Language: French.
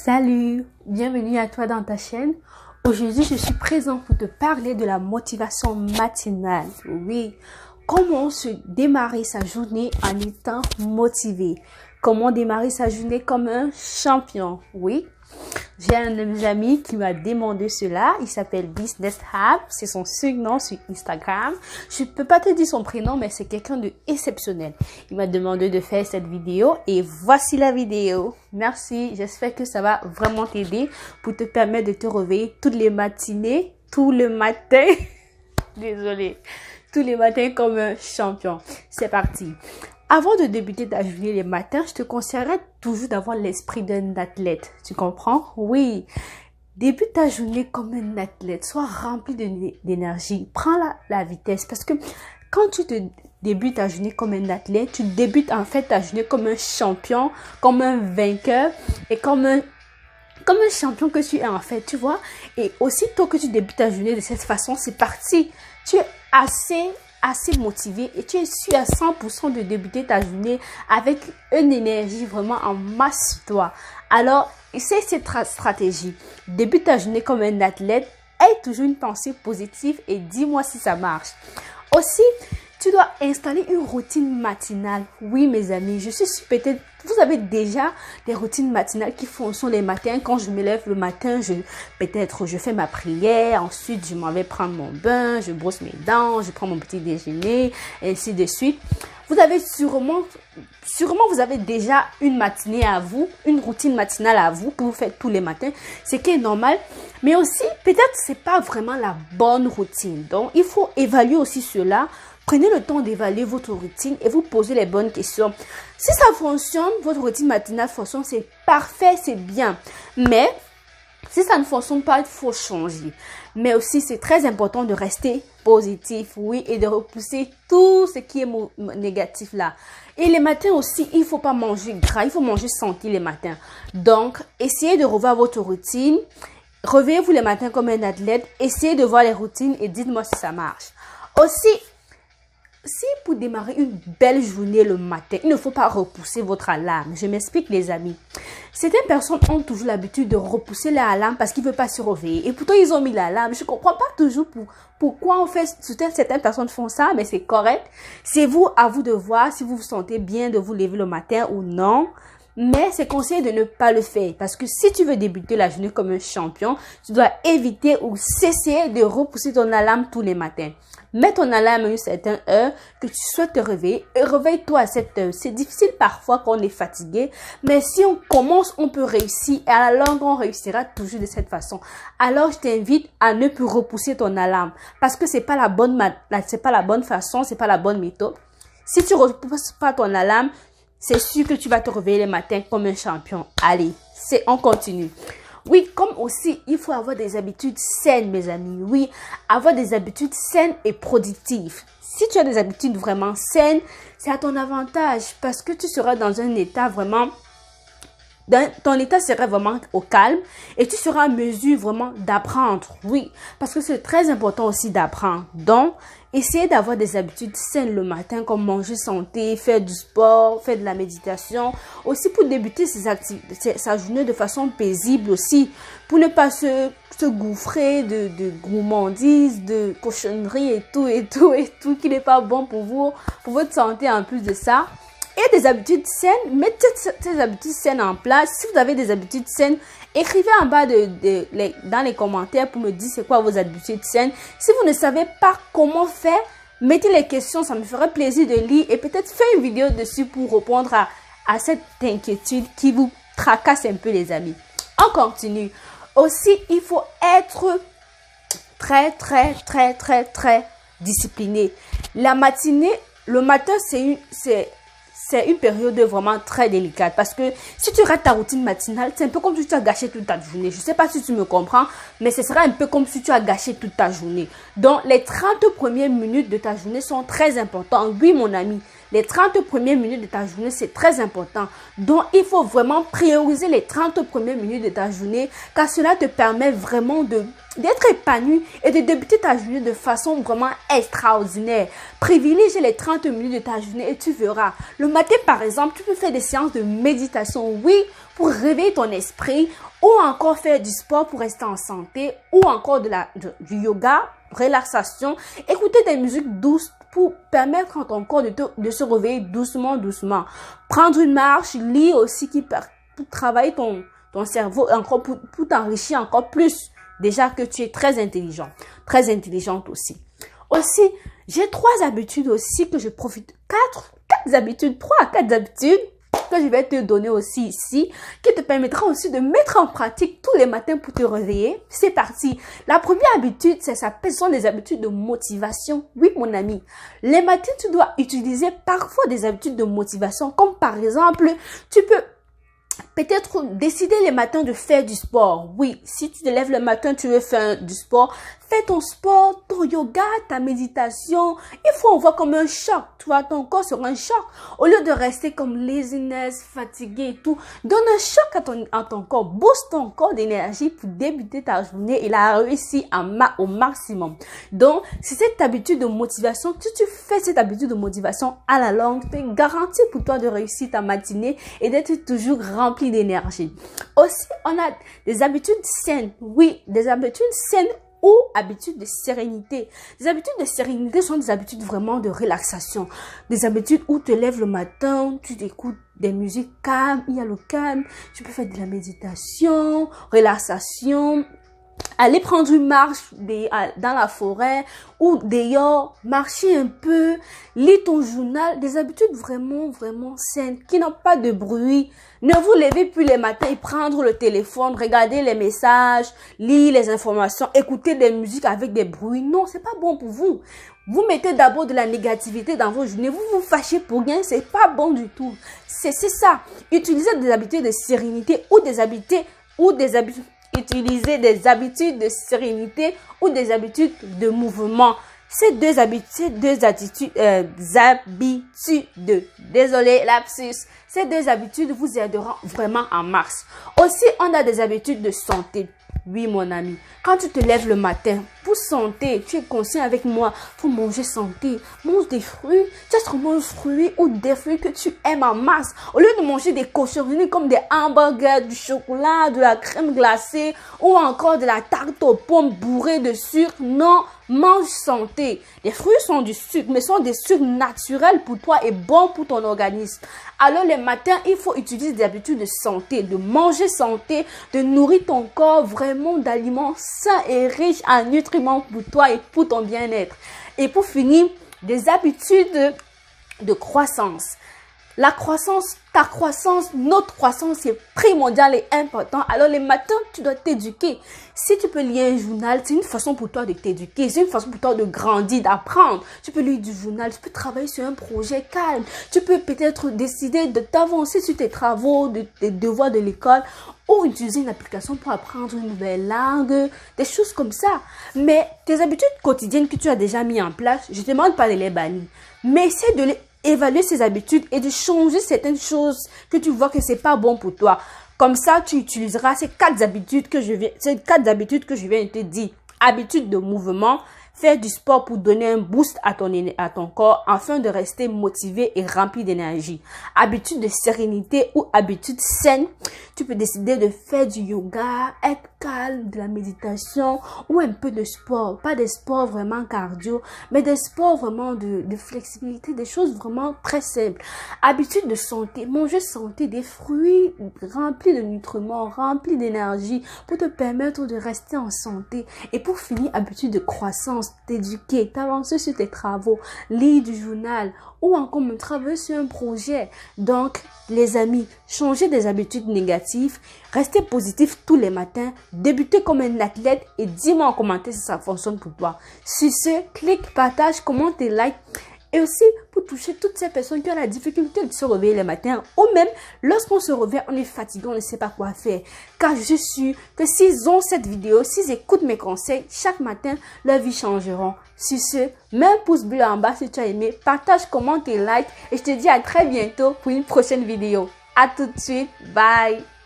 Salut, bienvenue à toi dans ta chaîne. Aujourd'hui, je suis présent pour te parler de la motivation matinale. Oui, comment se démarrer sa journée en étant motivé. Comment démarrer sa journée comme un champion. Oui, j'ai un de mes amis qui m'a demandé cela. Il s'appelle Business Hub. C'est son surnom sur Instagram. Je ne peux pas te dire son prénom, mais c'est quelqu'un de exceptionnel. Il m'a demandé de faire cette vidéo et voici la vidéo. Merci. J'espère que ça va vraiment t'aider pour te permettre de te réveiller toutes les matinées, tout le matin. Désolée. Tous les matins comme un champion. C'est parti. Avant de débuter ta journée les matins, je te conseillerais toujours d'avoir l'esprit d'un athlète. Tu comprends? Oui. Débute ta journée comme un athlète. Sois rempli d'énergie. Prends la vitesse. Parce que quand tu débutes ta journée comme un athlète, tu débutes en fait ta journée comme un champion, comme un vainqueur et comme un champion que tu es en fait, tu vois. Et aussitôt que tu débutes ta journée de cette façon, c'est parti. Tu es assez motivé et tu es sûr à 100% de débuter ta journée avec une énergie vraiment en masse sur toi. Alors, essaie cette stratégie. Débute ta journée comme un athlète, aie toujours une pensée positive et dis-moi si ça marche. Aussi, tu dois installer une routine matinale. Oui, mes amis, je suis peut-être... Vous avez déjà des routines matinales qui fonctionnent les matins. Quand je me lève le matin, peut-être je fais ma prière. Ensuite, je m'en vais prendre mon bain. Je brosse mes dents. Je prends mon petit déjeuner. Et ainsi de suite. Vous avez sûrement vous avez déjà une matinée à vous. Une routine matinale à vous que vous faites tous les matins. C'est qui est normal. Mais aussi, peut-être c'est pas vraiment la bonne routine. Donc, il faut évaluer aussi cela. Prenez le temps d'évaluer votre routine et vous posez les bonnes questions. Si ça fonctionne, votre routine matinale fonctionne, c'est parfait, c'est bien. Mais si ça ne fonctionne pas, il faut changer. Mais aussi, c'est très important de rester positif, oui, et de repousser tout ce qui est négatif là. Et les matins aussi, il ne faut pas manger gras, il faut manger santé les matins. Donc, essayez de revoir votre routine. Réveillez-vous les matins comme un athlète. Essayez de voir les routines et dites-moi si ça marche. Aussi, si pour démarrer une belle journée le matin, il ne faut pas repousser votre alarme. Je m'explique les amis. Certaines personnes ont toujours l'habitude de repousser leur alarme parce qu'ils ne veulent pas se réveiller. Et pourtant, ils ont mis l'alarme. Je ne comprends pas toujours pourquoi on fait... Certaines personnes font ça, mais c'est correct. C'est à vous de voir si vous vous sentez bien de vous lever le matin ou non. Mais c'est conseillé de ne pas le faire parce que si tu veux débuter la journée comme un champion, tu dois éviter ou cesser de repousser ton alarme tous les matins. Mets ton alarme à une certaine heure que tu souhaites te réveiller et réveille-toi à cette heure. C'est difficile parfois quand on est fatigué, mais si on commence, on peut réussir et à la longue, on réussira toujours de cette façon. Alors, je t'invite à ne plus repousser ton alarme parce que c'est pas la bonne façon, c'est pas la bonne méthode. Si tu repousses pas ton alarme, c'est sûr que tu vas te réveiller le matin comme un champion. Allez, on continue. Oui, comme aussi, il faut avoir des habitudes saines, mes amis. Oui, avoir des habitudes saines et productives. Si tu as des habitudes vraiment saines, c'est à ton avantage parce que tu seras dans un état vraiment... Ton état sera vraiment au calme et tu seras en mesure vraiment d'apprendre. Oui, parce que c'est très important aussi d'apprendre. Donc, essayez d'avoir des habitudes saines le matin comme manger santé, faire du sport, faire de la méditation. Aussi pour débuter sa journée de façon paisible aussi. Pour ne pas se gouffrer de gourmandise, de cochonnerie et tout qui n'est pas bon pour vous, pour votre santé en plus de ça. Et des habitudes saines, mettez ces habitudes saines en place. Si vous avez des habitudes saines, écrivez en bas dans les commentaires pour me dire c'est quoi vos habitudes saines. Si vous ne savez pas comment faire, mettez les questions, ça me ferait plaisir de lire et peut-être faire une vidéo dessus pour répondre à cette inquiétude qui vous tracasse un peu les amis. On continue. Aussi, il faut être très discipliné. La matinée, le matin, c'est une période vraiment très délicate parce que si tu rates ta routine matinale, c'est un peu comme si tu as gâché toute ta journée. Je ne sais pas si tu me comprends, mais ce sera un peu comme si tu as gâché toute ta journée. Donc, les 30 premières minutes de ta journée sont très importantes. Oui, mon ami, Les 30 premières minutes de ta journée, c'est très important. Donc, il faut vraiment prioriser les 30 premières minutes de ta journée car cela te permet vraiment d'être épanoui et de débuter ta journée de façon vraiment extraordinaire. Privilégie les 30 minutes de ta journée et tu verras. Le matin, par exemple, tu peux faire des séances de méditation, oui, pour réveiller ton esprit, ou encore faire du sport pour rester en santé, ou encore du yoga, relaxation, écouter des musiques douces pour permettre à ton corps de se réveiller doucement, doucement. Prendre une marche, lire aussi pour travailler ton cerveau, encore pour t'enrichir encore plus. Déjà que tu es très intelligent, très intelligente aussi. Aussi, j'ai 3 habitudes aussi que je profite. 4 habitudes, 3 à 4 habitudes que je vais te donner aussi ici, qui te permettra aussi de mettre en pratique tous les matins pour te réveiller. C'est parti. La première habitude, ce sont des habitudes de motivation. Oui, mon ami. Les matins, tu dois utiliser parfois des habitudes de motivation, comme par exemple, tu peux peut-être décider les matins de faire du sport. Oui, si tu te lèves le matin, tu veux faire du sport, fais ton sport, ton yoga, ta méditation. Il faut en voir comme un choc. Tu vois, ton corps sera un choc. Au lieu de rester comme laziness, fatigué et tout, donne un choc à ton corps. Booste ton corps d'énergie pour débuter ta journée et la réussir au maximum. Donc, c'est cette habitude de motivation. Si tu fais cette habitude de motivation à la longue, c'est garanti pour toi de réussir ta matinée et d'être toujours rempli d'énergie. Aussi, on a des habitudes saines. Oui, des habitudes saines ou habitudes de sérénité. Les habitudes de sérénité sont des habitudes vraiment de relaxation. Des habitudes où tu te lèves le matin, tu écoutes des musiques calmes, il y a le calme, tu peux faire de la méditation, relaxation, aller prendre une marche dans la forêt ou dehors, marcher un peu, lire ton journal, des habitudes vraiment, vraiment saines, qui n'ont pas de bruit. Ne vous levez plus les matins et prendre le téléphone, regarder les messages, lire les informations, écouter des musiques avec des bruits. Non, c'est pas bon pour vous. Vous mettez d'abord de la négativité dans vos journées, vous vous fâchez pour rien, c'est pas bon du tout. C'est ça. Utilisez des habitudes de sérénité ou des habitudes utiliser des habitudes de sérénité ou des habitudes de mouvement. Ces deux habitudes, désolé, lapsus. Ces 2 habitudes vous aideront vraiment en mars. Aussi, on a des habitudes de santé. Oui, mon ami, quand tu te lèves le matin, pour santé, tu es conscient avec moi, pour manger santé, mange des fruits, juste mange fruits ou des fruits que tu aimes en masse. Au lieu de manger des cochonneries comme des hamburgers, du chocolat, de la crème glacée ou encore de la tarte aux pommes bourrée de sucre, non, mange santé. Les fruits sont du sucre, mais sont des sucres naturels pour toi et bons pour ton organisme. Alors, les matins, il faut utiliser des habitudes de santé, de manger santé, de nourrir ton corps vraiment d'aliments sains et riches en nutriments pour toi et pour ton bien-être. Et pour finir, des habitudes de croissance. La croissance, ta croissance, notre croissance est primordiale et importante. Alors, les matins, tu dois t'éduquer. Si tu peux lire un journal, c'est une façon pour toi de t'éduquer. C'est une façon pour toi de grandir, d'apprendre. Tu peux lire du journal, tu peux travailler sur un projet calme. Tu peux peut-être décider de t'avancer sur tes travaux, tes devoirs de l'école ou utiliser une application pour apprendre une nouvelle langue, des choses comme ça. Mais tes habitudes quotidiennes que tu as déjà mis en place, je ne te demande pas de les bannir. Mais essaie de évaluer ces habitudes et de changer certaines choses que tu vois que c'est pas bon pour toi. Comme ça, tu utiliseras ces 4 habitudes que je viens de te dire. Habitude de mouvement, faire du sport pour donner un boost à ton corps afin de rester motivé et rempli d'énergie. Habitude de sérénité ou habitude saine, tu peux décider de faire du yoga, être calme, de la méditation ou un peu de sport. Pas des sports vraiment cardio, mais des sports vraiment de flexibilité, des choses vraiment très simples. Habitude de santé, manger santé, des fruits remplis de nutriments, remplis d'énergie pour te permettre de rester en santé. Et pour finir, habitude de croissance, t'éduquer, t'avancer sur tes travaux, lire du journal ou encore me travailler sur un projet. Donc, les amis, changez des habitudes négatives, restez positif tous les matins, débutez comme un athlète et dis-moi en commentaire si ça fonctionne pour toi. Sur ce, clique, partage, commente et like Et aussi pour toucher toutes ces personnes qui ont la difficulté de se réveiller le matin. Ou même, lorsqu'on se réveille, on est fatigué, on ne sait pas quoi faire. Car je suis sûre que s'ils ont cette vidéo, s'ils écoutent mes conseils, chaque matin, leur vie changeront. Sur ce, mets un pouce bleu en bas si tu as aimé, partage, commente et like. Et je te dis à très bientôt pour une prochaine vidéo. À tout de suite, bye!